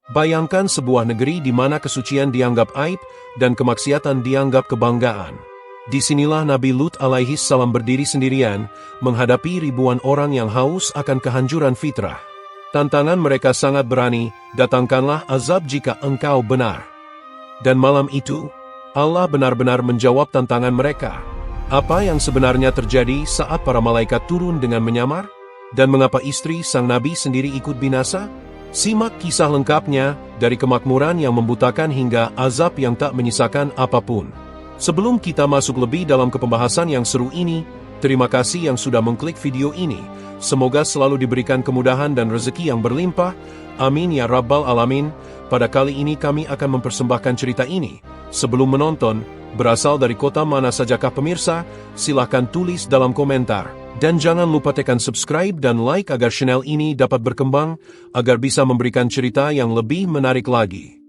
Bayangkan sebuah negeri di mana kesucian dianggap aib dan kemaksiatan dianggap kebanggaan. Disinilah Nabi Lut alaihi salam berdiri sendirian, menghadapi ribuan orang yang haus akan kehancuran fitrah. Tantangan mereka sangat berani, datangkanlah azab jika engkau benar. Dan malam itu, Allah benar-benar menjawab tantangan mereka. Apa yang sebenarnya terjadi saat para malaikat turun dengan menyamar? Dan mengapa istri sang Nabi sendiri ikut binasa? Simak kisah lengkapnya, dari kemakmuran yang membutakan hingga azab yang tak menyisakan apapun. Sebelum kita masuk lebih dalam ke pembahasan yang seru ini, terima kasih yang sudah mengklik video ini. Semoga selalu diberikan kemudahan dan rezeki yang berlimpah. Amin ya Rabbal Alamin. Pada kali ini kami akan mempersembahkan cerita ini. Sebelum menonton, berasal dari kota mana sajakah pemirsa? Silahkan tulis dalam komentar. Dan jangan lupa tekan subscribe dan like agar channel ini dapat berkembang, agar bisa memberikan cerita yang lebih menarik lagi.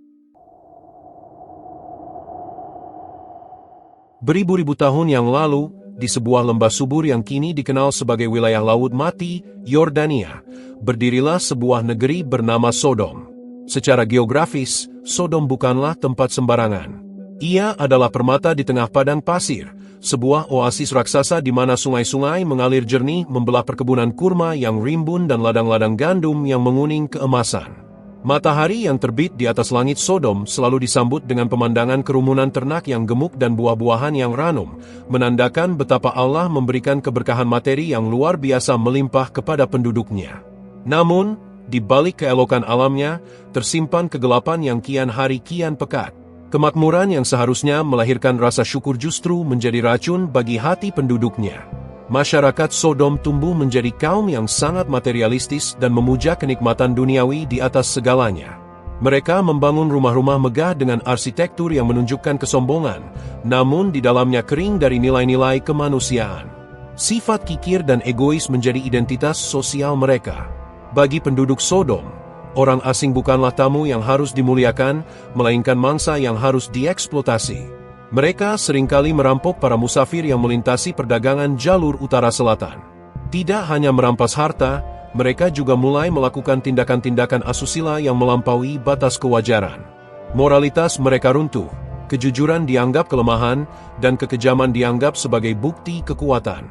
Beribu-ribu tahun yang lalu, di sebuah lembah subur yang kini dikenal sebagai wilayah Laut Mati, Yordania, berdirilah sebuah negeri bernama Sodom. Secara geografis, Sodom bukanlah tempat sembarangan. Ia adalah permata di tengah padang pasir, sebuah oasis raksasa di mana sungai-sungai mengalir jernih membelah perkebunan kurma yang rimbun dan ladang-ladang gandum yang menguning keemasan. Matahari yang terbit di atas langit Sodom selalu disambut dengan pemandangan kerumunan ternak yang gemuk dan buah-buahan yang ranum, menandakan betapa Allah memberikan keberkahan materi yang luar biasa melimpah kepada penduduknya. Namun, di balik keelokan alamnya, tersimpan kegelapan yang kian hari kian pekat. Kemakmuran yang seharusnya melahirkan rasa syukur justru menjadi racun bagi hati penduduknya. Masyarakat Sodom tumbuh menjadi kaum yang sangat materialistis dan memuja kenikmatan duniawi di atas segalanya. Mereka membangun rumah-rumah megah dengan arsitektur yang menunjukkan kesombongan, namun di dalamnya kering dari nilai-nilai kemanusiaan. Sifat kikir dan egois menjadi identitas sosial mereka. Bagi penduduk Sodom, orang asing bukanlah tamu yang harus dimuliakan, melainkan mangsa yang harus dieksploitasi. Mereka seringkali merampok para musafir yang melintasi perdagangan jalur utara-selatan. Tidak hanya merampas harta, mereka juga mulai melakukan tindakan-tindakan asusila yang melampaui batas kewajaran. Moralitas mereka runtuh, kejujuran dianggap kelemahan, dan kekejaman dianggap sebagai bukti kekuatan.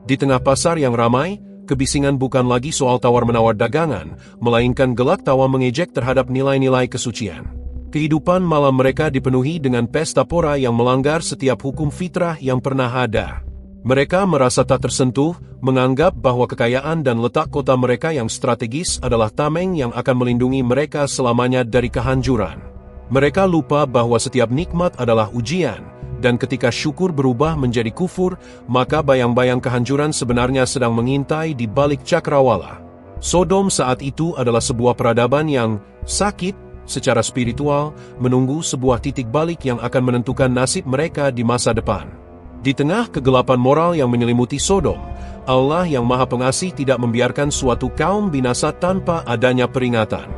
Di tengah pasar yang ramai, kebisingan bukan lagi soal tawar-menawar dagangan, melainkan gelak tawa mengejek terhadap nilai-nilai kesucian. Kehidupan malam mereka dipenuhi dengan pesta pora yang melanggar setiap hukum fitrah yang pernah ada. Mereka merasa tak tersentuh, menganggap bahwa kekayaan dan letak kota mereka yang strategis adalah tameng yang akan melindungi mereka selamanya dari kehancuran. Mereka lupa bahwa setiap nikmat adalah ujian, dan ketika syukur berubah menjadi kufur, maka bayang-bayang kehancuran sebenarnya sedang mengintai di balik cakrawala. Sodom saat itu adalah sebuah peradaban yang sakit secara spiritual, menunggu sebuah titik balik yang akan menentukan nasib mereka di masa depan. Di tengah kegelapan moral yang menyelimuti Sodom, Allah yang Maha Pengasih tidak membiarkan suatu kaum binasa tanpa adanya peringatan.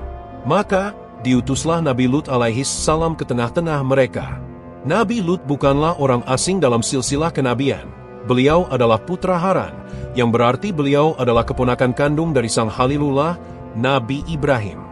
Maka, diutuslah Nabi Lut alaihi salam ke tengah-tengah mereka. Nabi Lut bukanlah orang asing dalam silsilah kenabian. Beliau adalah putra Haran, yang berarti beliau adalah keponakan kandung dari sang Khalilullah, Nabi Ibrahim.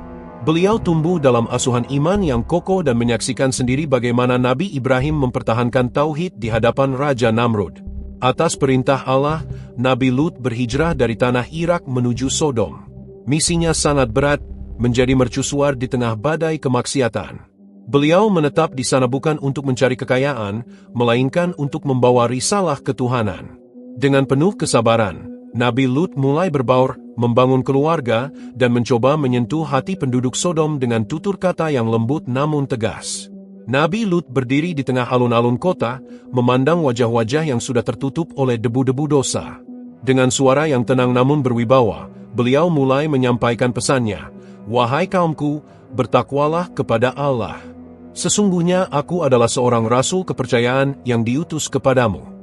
Beliau tumbuh dalam asuhan iman yang kokoh dan menyaksikan sendiri bagaimana Nabi Ibrahim mempertahankan tauhid di hadapan Raja Namrud. Atas perintah Allah, Nabi Lut berhijrah dari tanah Irak menuju Sodom. Misinya sangat berat, menjadi mercusuar di tengah badai kemaksiatan. Beliau menetap di sana bukan untuk mencari kekayaan, melainkan untuk membawa risalah ketuhanan. Dengan penuh kesabaran, Nabi Lut mulai berbaur, membangun keluarga, dan mencoba menyentuh hati penduduk Sodom dengan tutur kata yang lembut namun tegas. Nabi Lut berdiri di tengah alun-alun kota, memandang wajah-wajah yang sudah tertutup oleh debu-debu dosa. Dengan suara yang tenang namun berwibawa, beliau mulai menyampaikan pesannya, "Wahai kaumku, bertakwalah kepada Allah. Sesungguhnya aku adalah seorang rasul kepercayaan yang diutus kepadamu."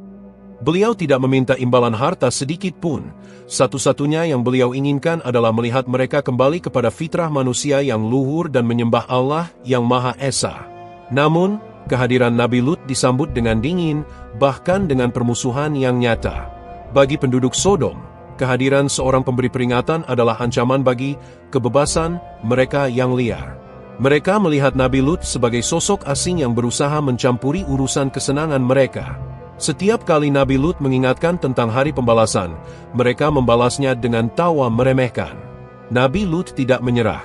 Beliau tidak meminta imbalan harta sedikit pun. Satu-satunya yang beliau inginkan adalah melihat mereka kembali kepada fitrah manusia yang luhur dan menyembah Allah yang Maha Esa. Namun, kehadiran Nabi Lut disambut dengan dingin, bahkan dengan permusuhan yang nyata. Bagi penduduk Sodom, kehadiran seorang pemberi peringatan adalah ancaman bagi kebebasan mereka yang liar. Mereka melihat Nabi Lut sebagai sosok asing yang berusaha mencampuri urusan kesenangan mereka. Setiap kali Nabi Lut mengingatkan tentang hari pembalasan, mereka membalasnya dengan tawa meremehkan. Nabi Lut tidak menyerah.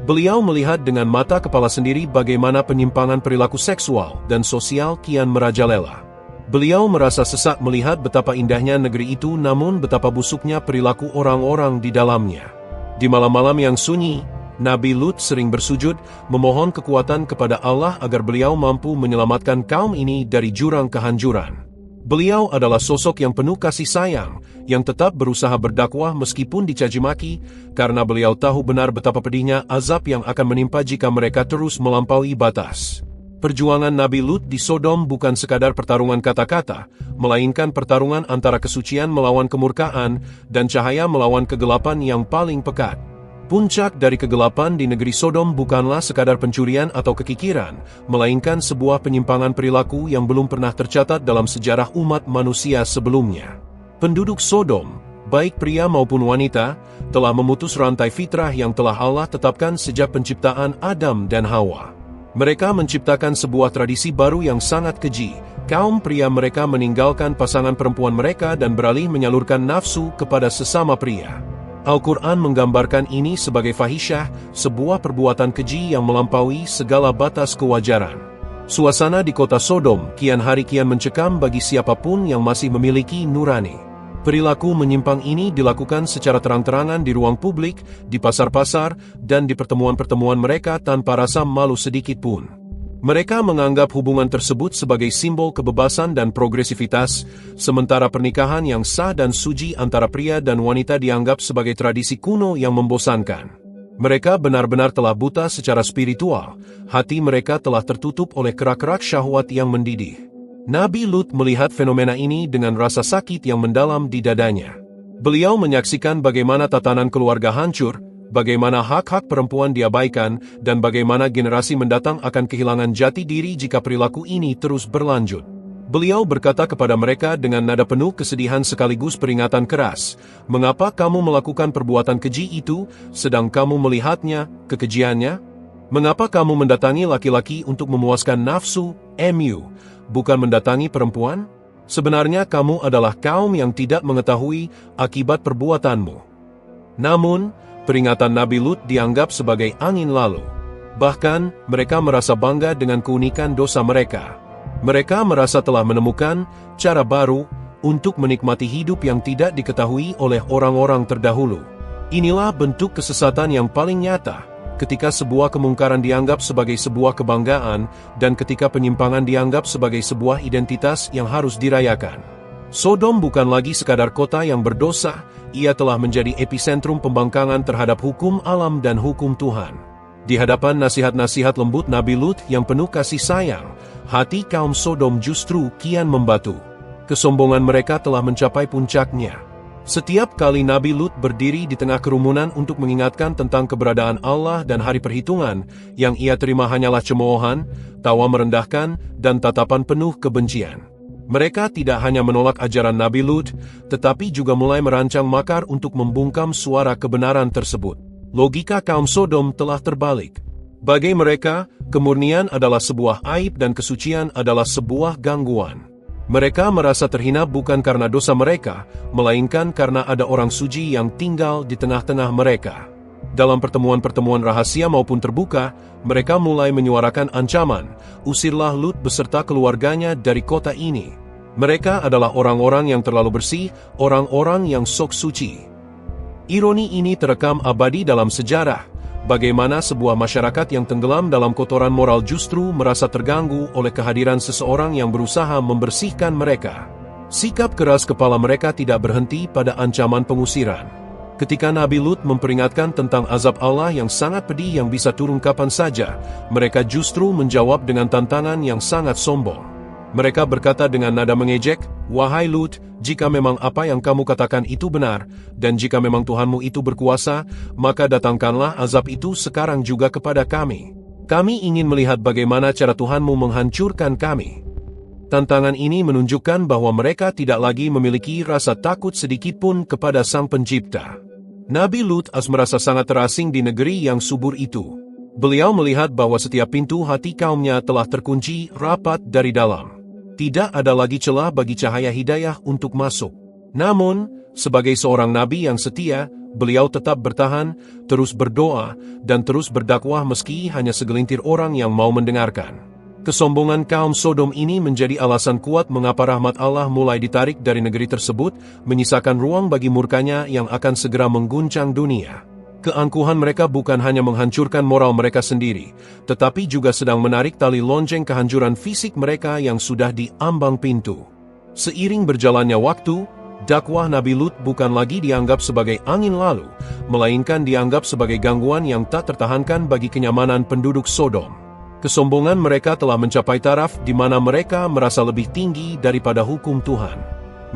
Beliau melihat dengan mata kepala sendiri bagaimana penyimpangan perilaku seksual dan sosial kian merajalela. Beliau merasa sesak melihat betapa indahnya negeri itu, namun betapa busuknya perilaku orang-orang di dalamnya. Di malam-malam yang sunyi, Nabi Lut sering bersujud, memohon kekuatan kepada Allah agar beliau mampu menyelamatkan kaum ini dari jurang kehancuran. Beliau adalah sosok yang penuh kasih sayang, yang tetap berusaha berdakwah meskipun dicaci maki, karena beliau tahu benar betapa pedihnya azab yang akan menimpa jika mereka terus melampaui batas. Perjuangan Nabi Lut di Sodom bukan sekadar pertarungan kata-kata, melainkan pertarungan antara kesucian melawan kemurkaan, dan cahaya melawan kegelapan yang paling pekat. Puncak dari kegelapan di negeri Sodom bukanlah sekadar pencurian atau kekikiran, melainkan sebuah penyimpangan perilaku yang belum pernah tercatat dalam sejarah umat manusia sebelumnya. Penduduk Sodom, baik pria maupun wanita, telah memutus rantai fitrah yang telah Allah tetapkan sejak penciptaan Adam dan Hawa. Mereka menciptakan sebuah tradisi baru yang sangat keji. Kaum pria mereka meninggalkan pasangan perempuan mereka dan beralih menyalurkan nafsu kepada sesama pria. Al-Quran menggambarkan ini sebagai fahisyah, sebuah perbuatan keji yang melampaui segala batas kewajaran. Suasana di kota Sodom kian hari kian mencekam bagi siapapun yang masih memiliki nurani. Perilaku menyimpang ini dilakukan secara terang-terangan di ruang publik, di pasar-pasar, dan di pertemuan-pertemuan mereka tanpa rasa malu sedikit pun. Mereka menganggap hubungan tersebut sebagai simbol kebebasan dan progresivitas, sementara pernikahan yang sah dan suci antara pria dan wanita dianggap sebagai tradisi kuno yang membosankan. Mereka benar-benar telah buta secara spiritual, hati mereka telah tertutup oleh kerak-kerak syahwat yang mendidih. Nabi Lut melihat fenomena ini dengan rasa sakit yang mendalam di dadanya. Beliau menyaksikan bagaimana tatanan keluarga hancur, bagaimana hak-hak perempuan diabaikan, dan bagaimana generasi mendatang akan kehilangan jati diri jika perilaku ini terus berlanjut. Beliau berkata kepada mereka dengan nada penuh kesedihan sekaligus peringatan keras, "Mengapa kamu melakukan perbuatan keji itu, sedang kamu melihatnya, kekejiannya? Mengapa kamu mendatangi laki-laki untuk memuaskan nafsu, bukan mendatangi perempuan? Sebenarnya kamu adalah kaum yang tidak mengetahui akibat perbuatanmu." Namun, peringatan Nabi Lut dianggap sebagai angin lalu. Bahkan, mereka merasa bangga dengan keunikan dosa mereka. Mereka merasa telah menemukan cara baru untuk menikmati hidup yang tidak diketahui oleh orang-orang terdahulu. Inilah bentuk kesesatan yang paling nyata, ketika sebuah kemungkaran dianggap sebagai sebuah kebanggaan, dan ketika penyimpangan dianggap sebagai sebuah identitas yang harus dirayakan. Sodom bukan lagi sekadar kota yang berdosa, ia telah menjadi epicentrum pembangkangan terhadap hukum alam dan hukum Tuhan. Di hadapan nasihat-nasihat lembut Nabi Lut yang penuh kasih sayang, hati kaum Sodom justru kian membatu. Kesombongan mereka telah mencapai puncaknya. Setiap kali Nabi Lut berdiri di tengah kerumunan untuk mengingatkan tentang keberadaan Allah dan hari perhitungan, yang ia terima hanyalah cemoohan, tawa merendahkan, dan tatapan penuh kebencian. Mereka tidak hanya menolak ajaran Nabi Lut, tetapi juga mulai merancang makar untuk membungkam suara kebenaran tersebut. Logika kaum Sodom telah terbalik. Bagi mereka, kemurnian adalah sebuah aib dan kesucian adalah sebuah gangguan. Mereka merasa terhina bukan karena dosa mereka, melainkan karena ada orang suci yang tinggal di tengah-tengah mereka. Dalam pertemuan-pertemuan rahasia maupun terbuka, mereka mulai menyuarakan ancaman, "Usirlah Lut beserta keluarganya dari kota ini. Mereka adalah orang-orang yang terlalu bersih, orang-orang yang sok suci." Ironi ini terekam abadi dalam sejarah, bagaimana sebuah masyarakat yang tenggelam dalam kotoran moral justru merasa terganggu oleh kehadiran seseorang yang berusaha membersihkan mereka. Sikap keras kepala mereka tidak berhenti pada ancaman pengusiran. Ketika Nabi Lut memperingatkan tentang azab Allah yang sangat pedih yang bisa turun kapan saja, mereka justru menjawab dengan tantangan yang sangat sombong. Mereka berkata dengan nada mengejek, "Wahai Lut, jika memang apa yang kamu katakan itu benar, dan jika memang Tuhanmu itu berkuasa, maka datangkanlah azab itu sekarang juga kepada kami. Kami ingin melihat bagaimana cara Tuhanmu menghancurkan kami." Tantangan ini menunjukkan bahwa mereka tidak lagi memiliki rasa takut sedikitpun kepada Sang Pencipta. Nabi Lut merasa sangat terasing di negeri yang subur itu. Beliau melihat bahwa setiap pintu hati kaumnya telah terkunci rapat dari dalam. Tidak ada lagi celah bagi cahaya hidayah untuk masuk. Namun, sebagai seorang nabi yang setia, beliau tetap bertahan, terus berdoa, dan terus berdakwah meski hanya segelintir orang yang mau mendengarkan. Kesombongan kaum Sodom ini menjadi alasan kuat mengapa rahmat Allah mulai ditarik dari negeri tersebut, menyisakan ruang bagi murkanya yang akan segera mengguncang dunia. Keangkuhan mereka bukan hanya menghancurkan moral mereka sendiri, tetapi juga sedang menarik tali lonceng kehancuran fisik mereka yang sudah di ambang pintu. Seiring berjalannya waktu, dakwah Nabi Lut bukan lagi dianggap sebagai angin lalu, melainkan dianggap sebagai gangguan yang tak tertahankan bagi kenyamanan penduduk Sodom. Kesombongan mereka telah mencapai taraf di mana mereka merasa lebih tinggi daripada hukum Tuhan.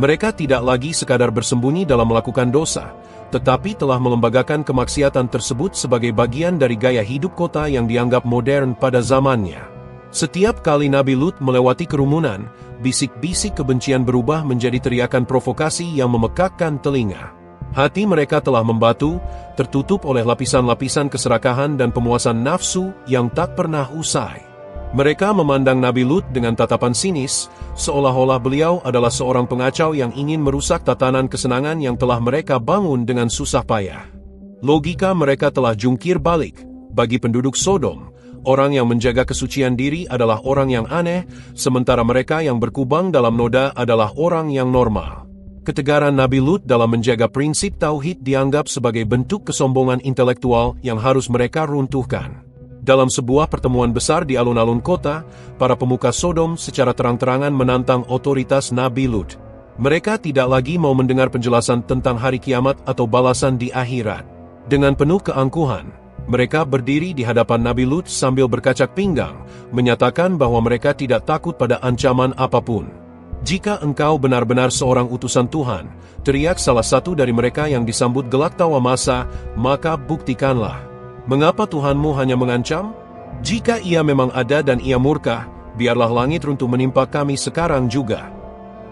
Mereka tidak lagi sekadar bersembunyi dalam melakukan dosa, tetapi telah melembagakan kemaksiatan tersebut sebagai bagian dari gaya hidup kota yang dianggap modern pada zamannya. Setiap kali Nabi Lut melewati kerumunan, bisik-bisik kebencian berubah menjadi teriakan provokasi yang memekakkan telinga. Hati mereka telah membatu, tertutup oleh lapisan-lapisan keserakahan dan pemuasan nafsu yang tak pernah usai. Mereka memandang Nabi Lut dengan tatapan sinis, seolah-olah beliau adalah seorang pengacau yang ingin merusak tatanan kesenangan yang telah mereka bangun dengan susah payah. Logika mereka telah jungkir balik. Bagi penduduk Sodom, orang yang menjaga kesucian diri adalah orang yang aneh, sementara mereka yang berkubang dalam noda adalah orang yang normal. Ketegaran Nabi Lut dalam menjaga prinsip tauhid dianggap sebagai bentuk kesombongan intelektual yang harus mereka runtuhkan. Dalam sebuah pertemuan besar di alun-alun kota, para pemuka Sodom secara terang-terangan menantang otoritas Nabi Lut. Mereka tidak lagi mau mendengar penjelasan tentang hari kiamat atau balasan di akhirat. Dengan penuh keangkuhan, mereka berdiri di hadapan Nabi Lut sambil berkacak pinggang, menyatakan bahwa mereka tidak takut pada ancaman apapun. "Jika engkau benar-benar seorang utusan Tuhan," teriak salah satu dari mereka yang disambut gelak tawa massa, "maka buktikanlah. Mengapa Tuhanmu hanya mengancam? Jika ia memang ada dan ia murka, biarlah langit runtuh menimpa kami sekarang juga."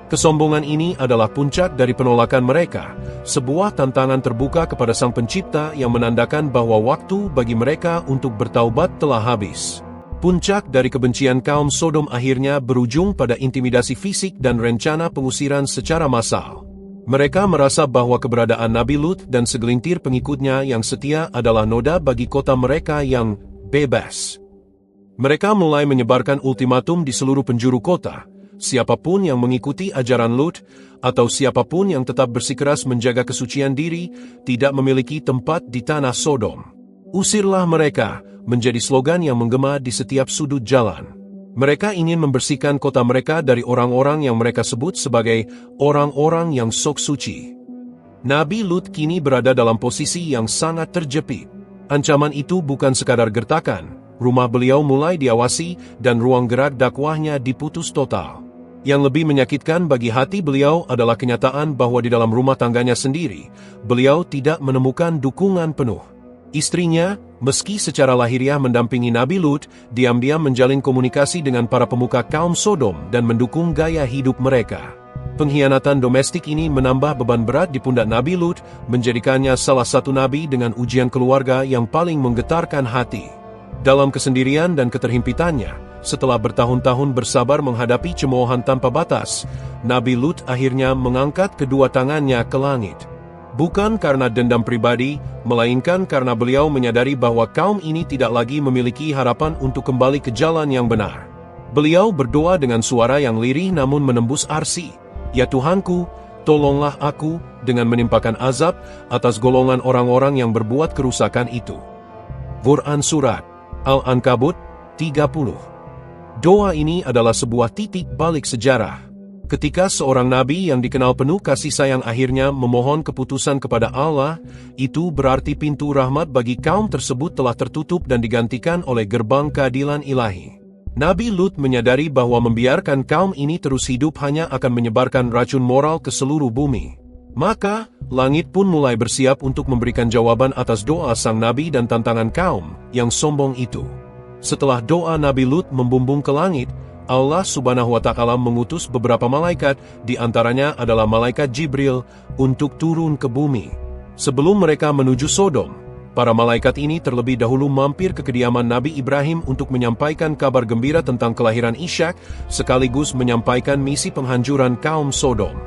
Kesombongan ini adalah puncak dari penolakan mereka, sebuah tantangan terbuka kepada Sang Pencipta yang menandakan bahwa waktu bagi mereka untuk bertaubat telah habis. Puncak dari kebencian kaum Sodom akhirnya berujung pada intimidasi fisik dan rencana pengusiran secara massal. Mereka merasa bahwa keberadaan Nabi Lut dan segelintir pengikutnya yang setia adalah noda bagi kota mereka yang bebas. Mereka mulai menyebarkan ultimatum di seluruh penjuru kota. Siapapun yang mengikuti ajaran Lut, atau siapapun yang tetap bersikeras menjaga kesucian diri, tidak memiliki tempat di tanah Sodom. "Usirlah mereka," menjadi slogan yang menggema di setiap sudut jalan. Mereka ingin membersihkan kota mereka dari orang-orang yang mereka sebut sebagai orang-orang yang sok suci. Nabi Lut kini berada dalam posisi yang sangat terjepit. Ancaman itu bukan sekadar gertakan, rumah beliau mulai diawasi dan ruang gerak dakwahnya diputus total. Yang lebih menyakitkan bagi hati beliau adalah kenyataan bahwa di dalam rumah tangganya sendiri, beliau tidak menemukan dukungan penuh. Istrinya, meski secara lahiriah mendampingi Nabi Lut, diam-diam menjalin komunikasi dengan para pemuka kaum Sodom dan mendukung gaya hidup mereka. Pengkhianatan domestik ini menambah beban berat di pundak Nabi Lut, menjadikannya salah satu nabi dengan ujian keluarga yang paling menggetarkan hati. Dalam kesendirian dan keterhimpitannya, setelah bertahun-tahun bersabar menghadapi cemoohan tanpa batas, Nabi Lut akhirnya mengangkat kedua tangannya ke langit. Bukan karena dendam pribadi, melainkan karena beliau menyadari bahwa kaum ini tidak lagi memiliki harapan untuk kembali ke jalan yang benar. Beliau berdoa dengan suara yang lirih namun menembus arsi. "Ya Tuhanku, tolonglah aku dengan menimpakan azab atas golongan orang-orang yang berbuat kerusakan itu." Quran Surat Al-Ankabut 30. Doa ini adalah sebuah titik balik sejarah. Ketika seorang nabi yang dikenal penuh kasih sayang akhirnya memohon keputusan kepada Allah, itu berarti pintu rahmat bagi kaum tersebut telah tertutup dan digantikan oleh gerbang keadilan ilahi. Nabi Lut menyadari bahwa membiarkan kaum ini terus hidup hanya akan menyebarkan racun moral ke seluruh bumi. Maka, langit pun mulai bersiap untuk memberikan jawaban atas doa sang nabi dan tantangan kaum yang sombong itu. Setelah doa Nabi Lut membumbung ke langit, Allah Subhanahu wa Ta'ala mengutus beberapa malaikat, di antaranya adalah malaikat Jibril, untuk turun ke bumi. Sebelum mereka menuju Sodom, Para malaikat ini terlebih dahulu mampir ke kediaman Nabi Ibrahim untuk menyampaikan kabar gembira tentang kelahiran Ishak, sekaligus menyampaikan misi penghancuran kaum Sodom.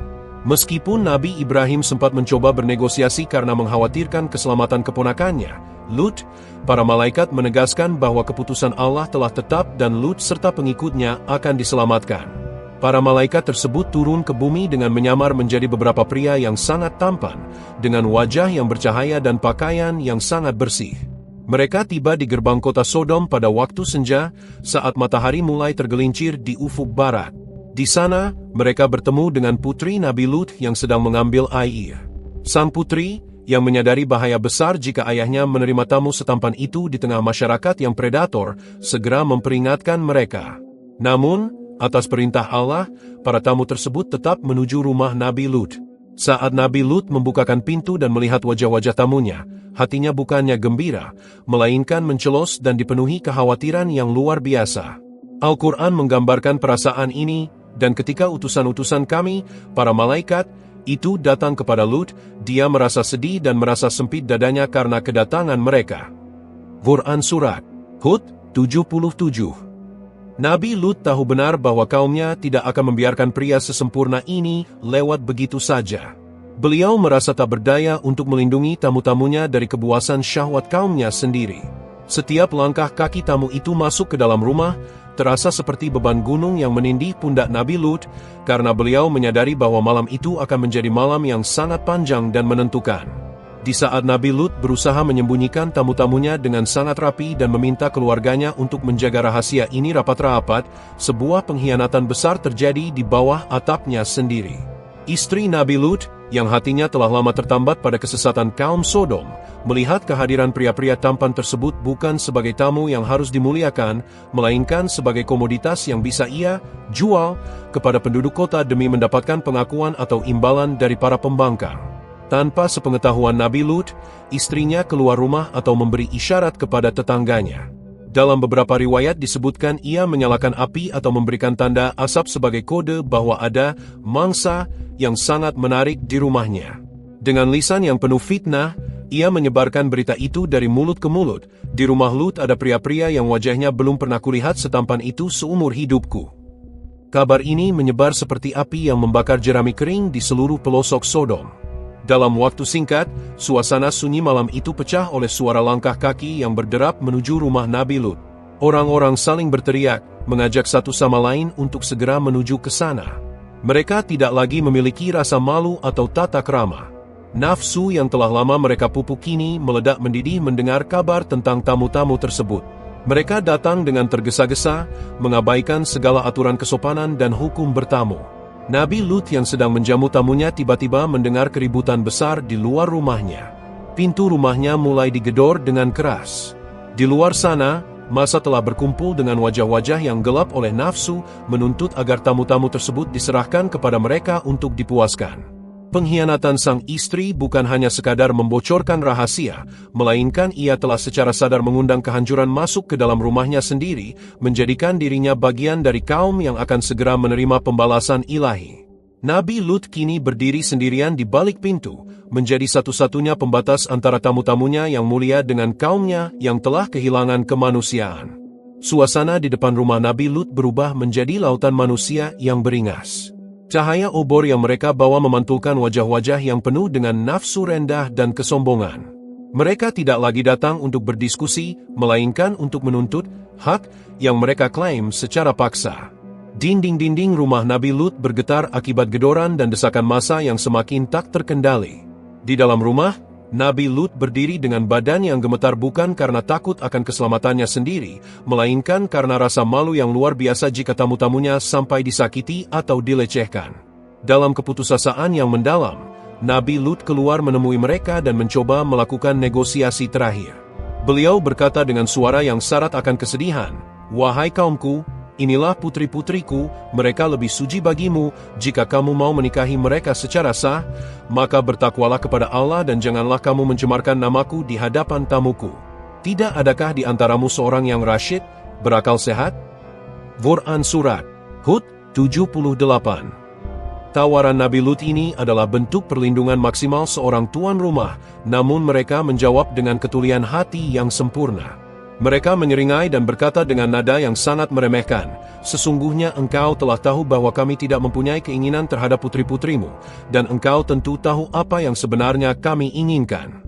Meskipun Nabi Ibrahim sempat mencoba bernegosiasi karena mengkhawatirkan keselamatan keponakannya, Lut, para malaikat menegaskan bahwa keputusan Allah telah tetap dan Lut serta pengikutnya akan diselamatkan. Para malaikat tersebut turun ke bumi dengan menyamar menjadi beberapa pria yang sangat tampan, dengan wajah yang bercahaya dan pakaian yang sangat bersih. Mereka tiba di gerbang kota Sodom pada waktu senja, saat matahari mulai tergelincir di ufuk barat. Di sana, mereka bertemu dengan putri Nabi Lut yang sedang mengambil air. Sang putri, yang menyadari bahaya besar jika ayahnya menerima tamu setampan itu di tengah masyarakat yang predator, segera memperingatkan mereka. Namun, atas perintah Allah, para tamu tersebut tetap menuju rumah Nabi Lut. Saat Nabi Lut membukakan pintu dan melihat wajah-wajah tamunya, hatinya bukannya gembira, melainkan mencelos dan dipenuhi kekhawatiran yang luar biasa. Al-Quran menggambarkan perasaan ini, dan ketika utusan-utusan kami, para malaikat, itu datang kepada Lut, dia merasa sedih dan merasa sempit dadanya karena kedatangan mereka. Quran Surat Hud 77. Nabi Lut tahu benar bahwa kaumnya tidak akan membiarkan pria sesempurna ini lewat begitu saja. Beliau merasa tak berdaya untuk melindungi tamu-tamunya dari kebuasan syahwat kaumnya sendiri. Setiap langkah kaki tamu itu masuk ke dalam rumah, terasa seperti beban gunung yang menindih pundak Nabi Lut, karena beliau menyadari bahwa malam itu akan menjadi malam yang sangat panjang dan menentukan. Di saat Nabi Lut berusaha menyembunyikan tamu-tamunya dengan sangat rapi dan meminta keluarganya untuk menjaga rahasia ini rapat-rapat, sebuah pengkhianatan besar terjadi di bawah atapnya sendiri. Istri Nabi Lut, yang hatinya telah lama tertambat pada kesesatan kaum Sodom, melihat kehadiran pria-pria tampan tersebut bukan sebagai tamu yang harus dimuliakan, melainkan sebagai komoditas yang bisa ia jual kepada penduduk kota demi mendapatkan pengakuan atau imbalan dari para pembangkang. Tanpa sepengetahuan Nabi Lut, istrinya keluar rumah atau memberi isyarat kepada tetangganya. Dalam beberapa riwayat disebutkan ia menyalakan api atau memberikan tanda asap sebagai kode bahwa ada mangsa yang sangat menarik di rumahnya. Dengan lisan yang penuh fitnah, ia menyebarkan berita itu dari mulut ke mulut. Di rumah Lut ada pria-pria yang wajahnya belum pernah kulihat setampan itu seumur hidupku. Kabar ini menyebar seperti api yang membakar jerami kering di seluruh pelosok Sodom. Dalam waktu singkat, suasana sunyi malam itu pecah oleh suara langkah kaki yang berderap menuju rumah Nabi Lut. Orang-orang saling berteriak, mengajak satu sama lain untuk segera menuju ke sana. Mereka tidak lagi memiliki rasa malu atau tata krama. Nafsu yang telah lama mereka pupuk kini meledak mendidih mendengar kabar tentang tamu-tamu tersebut. Mereka datang dengan tergesa-gesa, mengabaikan segala aturan kesopanan dan hukum bertamu. Nabi Lut yang sedang menjamu tamunya tiba-tiba mendengar keributan besar di luar rumahnya. Pintu rumahnya mulai digedor dengan keras. Di luar sana, massa telah berkumpul dengan wajah-wajah yang gelap oleh nafsu, menuntut agar tamu-tamu tersebut diserahkan kepada mereka untuk dipuaskan. Pengkhianatan sang istri bukan hanya sekadar membocorkan rahasia, melainkan ia telah secara sadar mengundang kehancuran masuk ke dalam rumahnya sendiri, menjadikan dirinya bagian dari kaum yang akan segera menerima pembalasan ilahi. Nabi Lut kini berdiri sendirian di balik pintu, menjadi satu-satunya pembatas antara tamu-tamunya yang mulia dengan kaumnya yang telah kehilangan kemanusiaan. Suasana di depan rumah Nabi Lut berubah menjadi lautan manusia yang beringas. Cahaya obor yang mereka bawa memantulkan wajah-wajah yang penuh dengan nafsu rendah dan kesombongan. Mereka tidak lagi datang untuk berdiskusi, melainkan untuk menuntut hak yang mereka klaim secara paksa. Dinding-dinding rumah Nabi Lut bergetar akibat gedoran dan desakan massa yang semakin tak terkendali. Di dalam rumah, Nabi Lut berdiri dengan badan yang gemetar bukan karena takut akan keselamatannya sendiri, melainkan karena rasa malu yang luar biasa jika tamu-tamunya sampai disakiti atau dilecehkan. Dalam keputusasaan yang mendalam, Nabi Lut keluar menemui mereka dan mencoba melakukan negosiasi terakhir. Beliau berkata dengan suara yang syarat akan kesedihan, "Wahai kaumku, inilah putri-putriku, mereka lebih suci bagimu. Jika kamu mau menikahi mereka secara sah, maka bertakwalah kepada Allah dan janganlah kamu mencemarkan namaku di hadapan tamuku. Tidak adakah di antaramu seorang yang rasyid, berakal sehat?" Quran Surat Hud 78. Tawaran Nabi Lut ini adalah bentuk perlindungan maksimal seorang tuan rumah, namun mereka menjawab dengan ketulian hati yang sempurna. Mereka menyeringai dan berkata dengan nada yang sangat meremehkan, "Sesungguhnya engkau telah tahu bahwa kami tidak mempunyai keinginan terhadap putri-putrimu, dan engkau tentu tahu apa yang sebenarnya kami inginkan."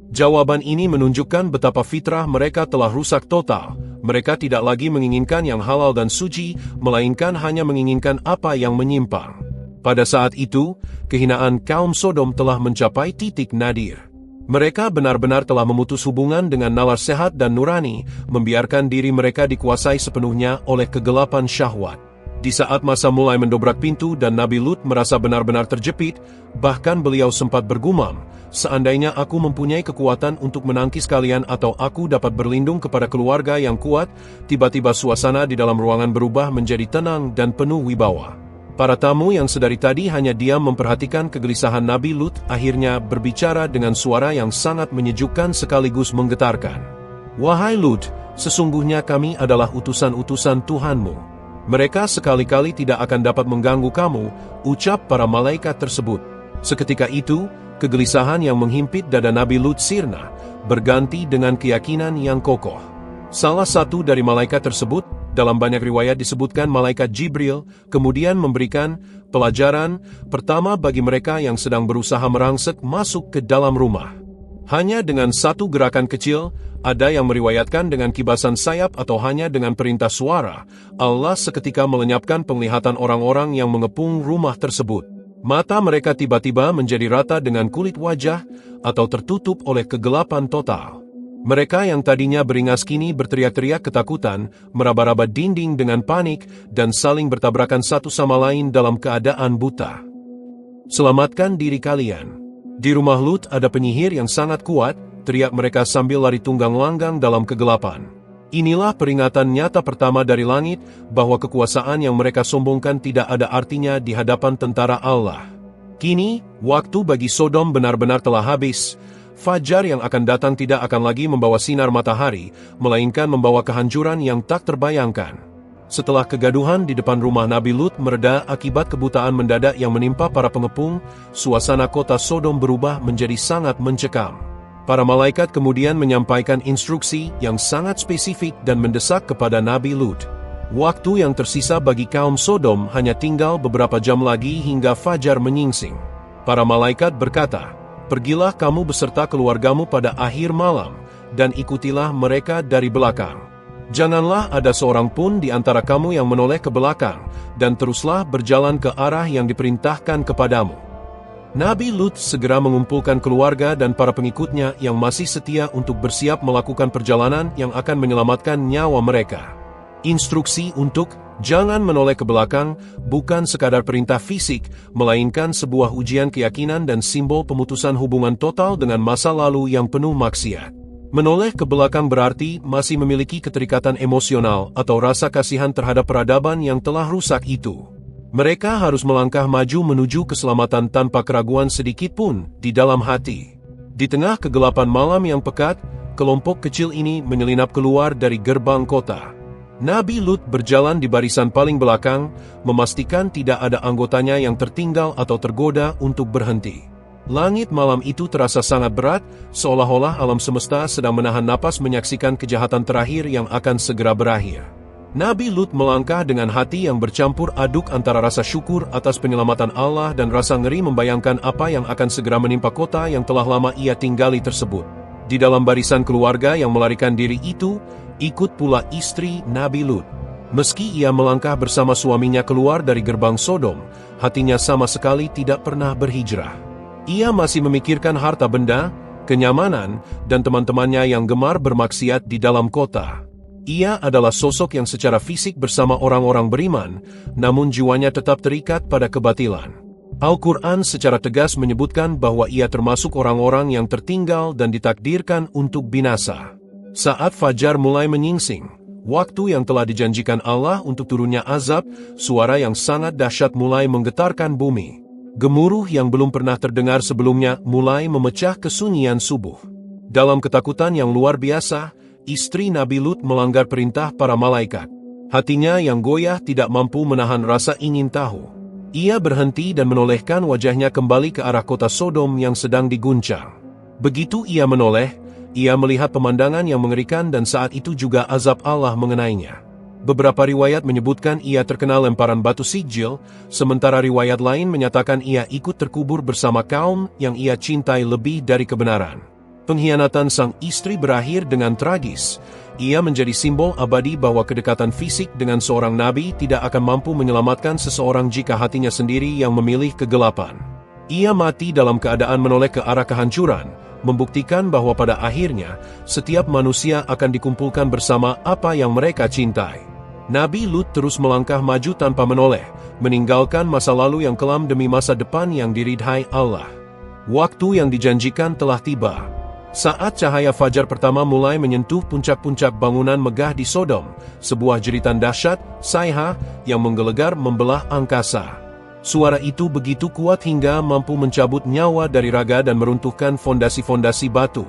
Jawaban ini menunjukkan betapa fitrah mereka telah rusak total. Mereka tidak lagi menginginkan yang halal dan suci, melainkan hanya menginginkan apa yang menyimpang. Pada saat itu, kehinaan kaum Sodom telah mencapai titik nadir. Mereka benar-benar telah memutus hubungan dengan nalar sehat dan nurani, membiarkan diri mereka dikuasai sepenuhnya oleh kegelapan syahwat. Di saat masa mulai mendobrak pintu dan Nabi Lut merasa benar-benar terjepit, bahkan beliau sempat bergumam, "Seandainya aku mempunyai kekuatan untuk menangkis kalian atau aku dapat berlindung kepada keluarga yang kuat," tiba-tiba suasana di dalam ruangan berubah menjadi tenang dan penuh wibawa. Para tamu yang sedari tadi hanya diam memperhatikan kegelisahan Nabi Lut akhirnya berbicara dengan suara yang sangat menyejukkan sekaligus menggetarkan. "Wahai Lut, sesungguhnya kami adalah utusan-utusan Tuhanmu. Mereka sekali-kali tidak akan dapat mengganggu kamu," ucap para malaikat tersebut. Seketika itu, kegelisahan yang menghimpit dada Nabi Lut sirna, berganti dengan keyakinan yang kokoh. Salah satu dari malaikat tersebut, dalam banyak riwayat disebutkan malaikat Jibril, kemudian memberikan pelajaran pertama bagi mereka yang sedang berusaha merangsek masuk ke dalam rumah. Hanya dengan satu gerakan kecil, ada yang meriwayatkan dengan kibasan sayap atau hanya dengan perintah suara, Allah seketika melenyapkan penglihatan orang-orang yang mengepung rumah tersebut. Mata mereka tiba-tiba menjadi rata dengan kulit wajah atau tertutup oleh kegelapan total. Mereka yang tadinya beringas kini berteriak-teriak ketakutan, meraba-raba dinding dengan panik, dan saling bertabrakan satu sama lain dalam keadaan buta. "Selamatkan diri kalian. Di rumah Lut ada penyihir yang sangat kuat," teriak mereka sambil lari tunggang langgang dalam kegelapan. Inilah peringatan nyata pertama dari langit, bahwa kekuasaan yang mereka sombongkan tidak ada artinya di hadapan tentara Allah. Kini, waktu bagi Sodom benar-benar telah habis. Fajar yang akan datang tidak akan lagi membawa sinar matahari, melainkan membawa kehancuran yang tak terbayangkan. Setelah kegaduhan di depan rumah Nabi Lut mereda akibat kebutaan mendadak yang menimpa para pengepung, suasana kota Sodom berubah menjadi sangat mencekam. Para malaikat kemudian menyampaikan instruksi yang sangat spesifik dan mendesak kepada Nabi Lut. Waktu yang tersisa bagi kaum Sodom hanya tinggal beberapa jam lagi hingga fajar menyingsing. Para malaikat berkata, "Pergilah kamu beserta keluargamu pada akhir malam, dan ikutilah mereka dari belakang. Janganlah ada seorang pun di antara kamu yang menoleh ke belakang, dan teruslah berjalan ke arah yang diperintahkan kepadamu." Nabi Lut segera mengumpulkan keluarga dan para pengikutnya yang masih setia untuk bersiap melakukan perjalanan yang akan menyelamatkan nyawa mereka. Instruksi untuk jangan menoleh ke belakang bukan sekadar perintah fisik, melainkan sebuah ujian keyakinan dan simbol pemutusan hubungan total dengan masa lalu yang penuh maksiat. Menoleh ke belakang berarti masih memiliki keterikatan emosional atau rasa kasihan terhadap peradaban yang telah rusak itu. Mereka harus melangkah maju menuju keselamatan tanpa keraguan sedikit pun di dalam hati. Di tengah kegelapan malam yang pekat, kelompok kecil ini menyelinap keluar dari gerbang kota. Nabi Lut berjalan di barisan paling belakang, memastikan tidak ada anggotanya yang tertinggal atau tergoda untuk berhenti. Langit malam itu terasa sangat berat, seolah-olah alam semesta sedang menahan napas menyaksikan kejahatan terakhir yang akan segera berakhir. Nabi Lut melangkah dengan hati yang bercampur aduk antara rasa syukur atas penyelamatan Allah dan rasa ngeri membayangkan apa yang akan segera menimpa kota yang telah lama ia tinggali tersebut. Di dalam barisan keluarga yang melarikan diri itu, ikut pula istri Nabi Lut. Meski ia melangkah bersama suaminya keluar dari gerbang Sodom, hatinya sama sekali tidak pernah berhijrah. Ia masih memikirkan harta benda, kenyamanan, dan teman-temannya yang gemar bermaksiat di dalam kota. Ia adalah sosok yang secara fisik bersama orang-orang beriman, namun jiwanya tetap terikat pada kebatilan. Al-Quran secara tegas menyebutkan bahwa ia termasuk orang-orang yang tertinggal dan ditakdirkan untuk binasa. Saat fajar mulai menyingsing, waktu yang telah dijanjikan Allah untuk turunnya azab, suara yang sangat dahsyat mulai menggetarkan bumi. Gemuruh yang belum pernah terdengar sebelumnya mulai memecah kesunyian subuh. Dalam ketakutan yang luar biasa, istri Nabi Lut melanggar perintah para malaikat. Hatinya yang goyah tidak mampu menahan rasa ingin tahu. Ia berhenti dan menolehkan wajahnya kembali ke arah kota Sodom yang sedang diguncang. Begitu ia menoleh, ia melihat pemandangan yang mengerikan dan saat itu juga azab Allah mengenainya. Beberapa riwayat menyebutkan ia terkena lemparan batu sijil, sementara riwayat lain menyatakan ia ikut terkubur bersama kaum yang ia cintai lebih dari kebenaran. Pengkhianatan sang istri berakhir dengan tragis. Ia menjadi simbol abadi bahwa kedekatan fisik dengan seorang nabi tidak akan mampu menyelamatkan seseorang jika hatinya sendiri yang memilih kegelapan. Ia mati dalam keadaan menoleh ke arah kehancuran, membuktikan bahwa pada akhirnya, setiap manusia akan dikumpulkan bersama apa yang mereka cintai. Nabi Lut terus melangkah maju tanpa menoleh, meninggalkan masa lalu yang kelam demi masa depan yang diridhai Allah. Waktu yang dijanjikan telah tiba. Saat cahaya fajar pertama mulai menyentuh puncak-puncak bangunan megah di Sodom, sebuah jeritan dahsyat, sayha, yang menggelegar membelah angkasa. Suara itu begitu kuat hingga mampu mencabut nyawa dari raga dan meruntuhkan fondasi-fondasi batu.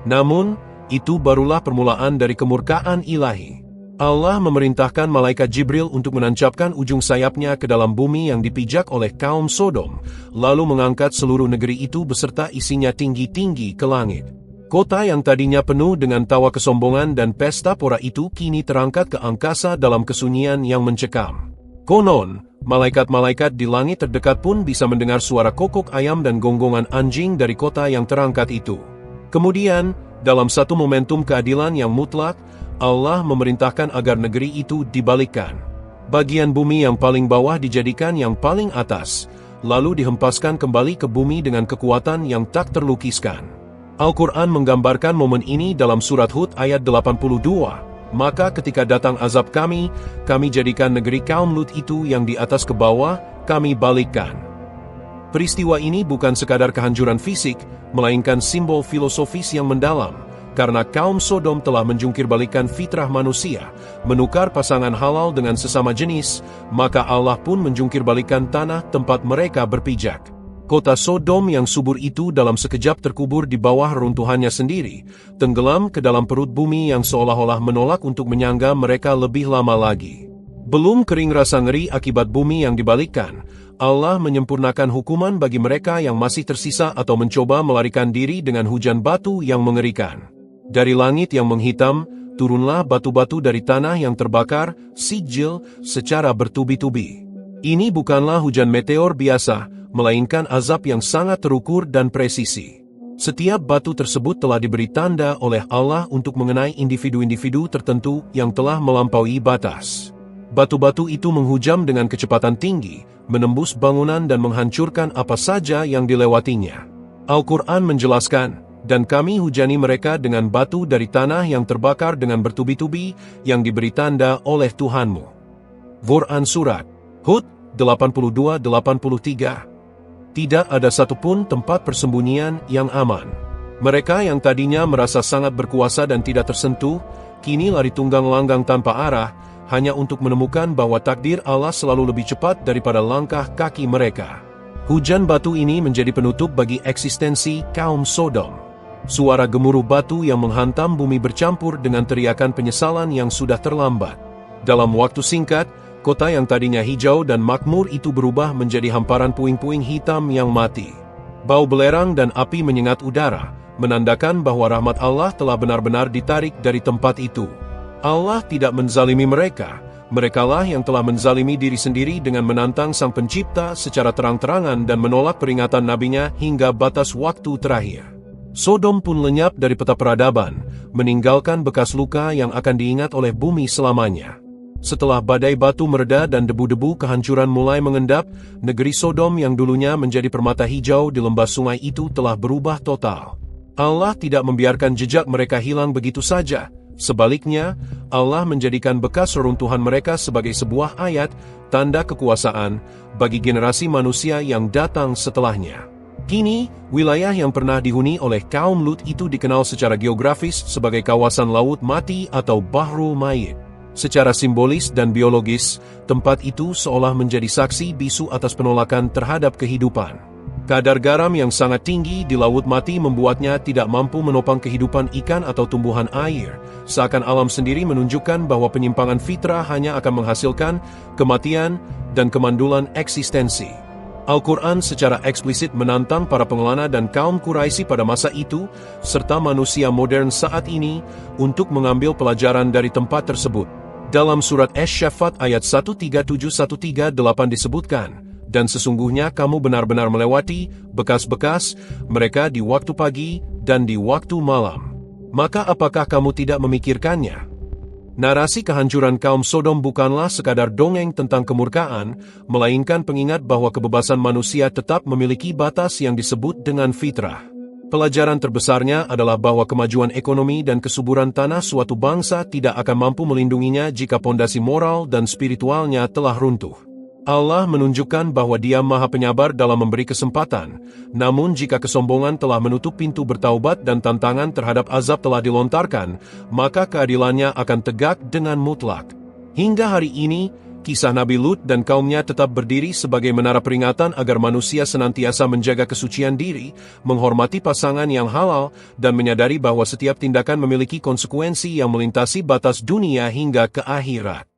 Namun, itu barulah permulaan dari kemurkaan ilahi. Allah memerintahkan malaikat Jibril untuk menancapkan ujung sayapnya ke dalam bumi yang dipijak oleh kaum Sodom, lalu mengangkat seluruh negeri itu beserta isinya tinggi-tinggi ke langit. Kota yang tadinya penuh dengan tawa kesombongan dan pesta pora itu kini terangkat ke angkasa dalam kesunyian yang mencekam. Konon, malaikat-malaikat di langit terdekat pun bisa mendengar suara kokok ayam dan gonggongan anjing dari kota yang terangkat itu. Kemudian, dalam satu momentum keadilan yang mutlak, Allah memerintahkan agar negeri itu dibalikkan. Bagian bumi yang paling bawah dijadikan yang paling atas, lalu dihempaskan kembali ke bumi dengan kekuatan yang tak terlukiskan. Al-Quran menggambarkan momen ini dalam surat Hud ayat 82. Maka ketika datang azab kami jadikan negeri kaum Lut itu yang di atas ke bawah, kami balikkan. Peristiwa ini bukan sekadar kehancuran fisik, melainkan simbol filosofis yang mendalam, karena kaum Sodom telah menjungkirbalikkan fitrah manusia, menukar pasangan halal dengan sesama jenis, maka Allah pun menjungkirbalikkan tanah tempat mereka berpijak. Kota Sodom yang subur itu dalam sekejap terkubur di bawah reruntuhannya sendiri, tenggelam ke dalam perut bumi yang seolah-olah menolak untuk menyangga mereka lebih lama lagi. Belum kering rasa ngeri akibat bumi yang dibalikkan, Allah menyempurnakan hukuman bagi mereka yang masih tersisa atau mencoba melarikan diri dengan hujan batu yang mengerikan. Dari langit yang menghitam, turunlah batu-batu dari tanah yang terbakar, sijil, secara bertubi-tubi. Ini bukanlah hujan meteor biasa, melainkan azab yang sangat terukur dan presisi. Setiap batu tersebut telah diberi tanda oleh Allah untuk mengenai individu-individu tertentu yang telah melampaui batas. Batu-batu itu menghujam dengan kecepatan tinggi, menembus bangunan dan menghancurkan apa saja yang dilewatinya. Al-Quran menjelaskan, dan kami hujani mereka dengan batu dari tanah yang terbakar dengan bertubi-tubi yang diberi tanda oleh Tuhanmu. Quran Surat Hud 82-83. Tidak ada satupun tempat persembunyian yang aman. Mereka yang tadinya merasa sangat berkuasa dan tidak tersentuh, kini lari tunggang langgang tanpa arah, hanya untuk menemukan bahwa takdir Allah selalu lebih cepat daripada langkah kaki mereka. Hujan batu ini menjadi penutup bagi eksistensi kaum Sodom. Suara gemuruh batu yang menghantam bumi bercampur dengan teriakan penyesalan yang sudah terlambat. Dalam waktu singkat, kota yang tadinya hijau dan makmur itu berubah menjadi hamparan puing-puing hitam yang mati. Bau belerang dan api menyengat udara, menandakan bahwa rahmat Allah telah benar-benar ditarik dari tempat itu. Allah tidak menzalimi mereka, merekalah yang telah menzalimi diri sendiri dengan menantang Sang Pencipta secara terang-terangan dan menolak peringatan nabinya hingga batas waktu terakhir. Sodom pun lenyap dari peta peradaban, meninggalkan bekas luka yang akan diingat oleh bumi selamanya. Setelah badai batu mereda dan debu-debu kehancuran mulai mengendap, negeri Sodom yang dulunya menjadi permata hijau di lembah sungai itu telah berubah total. Allah tidak membiarkan jejak mereka hilang begitu saja. Sebaliknya, Allah menjadikan bekas reruntuhan mereka sebagai sebuah ayat, tanda kekuasaan, bagi generasi manusia yang datang setelahnya. Kini, wilayah yang pernah dihuni oleh kaum Lut itu dikenal secara geografis sebagai kawasan Laut Mati atau Bahrul Mayit. Secara simbolis dan biologis, tempat itu seolah menjadi saksi bisu atas penolakan terhadap kehidupan. Kadar garam yang sangat tinggi di Laut Mati membuatnya tidak mampu menopang kehidupan ikan atau tumbuhan air, seakan alam sendiri menunjukkan bahwa penyimpangan fitrah hanya akan menghasilkan kematian dan kemandulan eksistensi. Al-Quran secara eksplisit menantang para pengelana dan kaum Quraisy pada masa itu, serta manusia modern saat ini, untuk mengambil pelajaran dari tempat tersebut. Dalam surat Asy-Syaffat ayat 137-138 disebutkan, "Dan sesungguhnya kamu benar-benar melewati bekas-bekas mereka di waktu pagi dan di waktu malam. Maka apakah kamu tidak memikirkannya?" Narasi kehancuran kaum Sodom bukanlah sekadar dongeng tentang kemurkaan, melainkan pengingat bahwa kebebasan manusia tetap memiliki batas yang disebut dengan fitrah. Pelajaran terbesarnya adalah bahwa kemajuan ekonomi dan kesuburan tanah suatu bangsa tidak akan mampu melindunginya jika pondasi moral dan spiritualnya telah runtuh. Allah menunjukkan bahwa Dia Maha Penyabar dalam memberi kesempatan, namun jika kesombongan telah menutup pintu bertaubat dan tantangan terhadap azab telah dilontarkan, maka keadilannya akan tegak dengan mutlak. Hingga hari ini, kisah Nabi Lut dan kaumnya tetap berdiri sebagai menara peringatan agar manusia senantiasa menjaga kesucian diri, menghormati pasangan yang halal, dan menyadari bahwa setiap tindakan memiliki konsekuensi yang melintasi batas dunia hingga ke akhirat.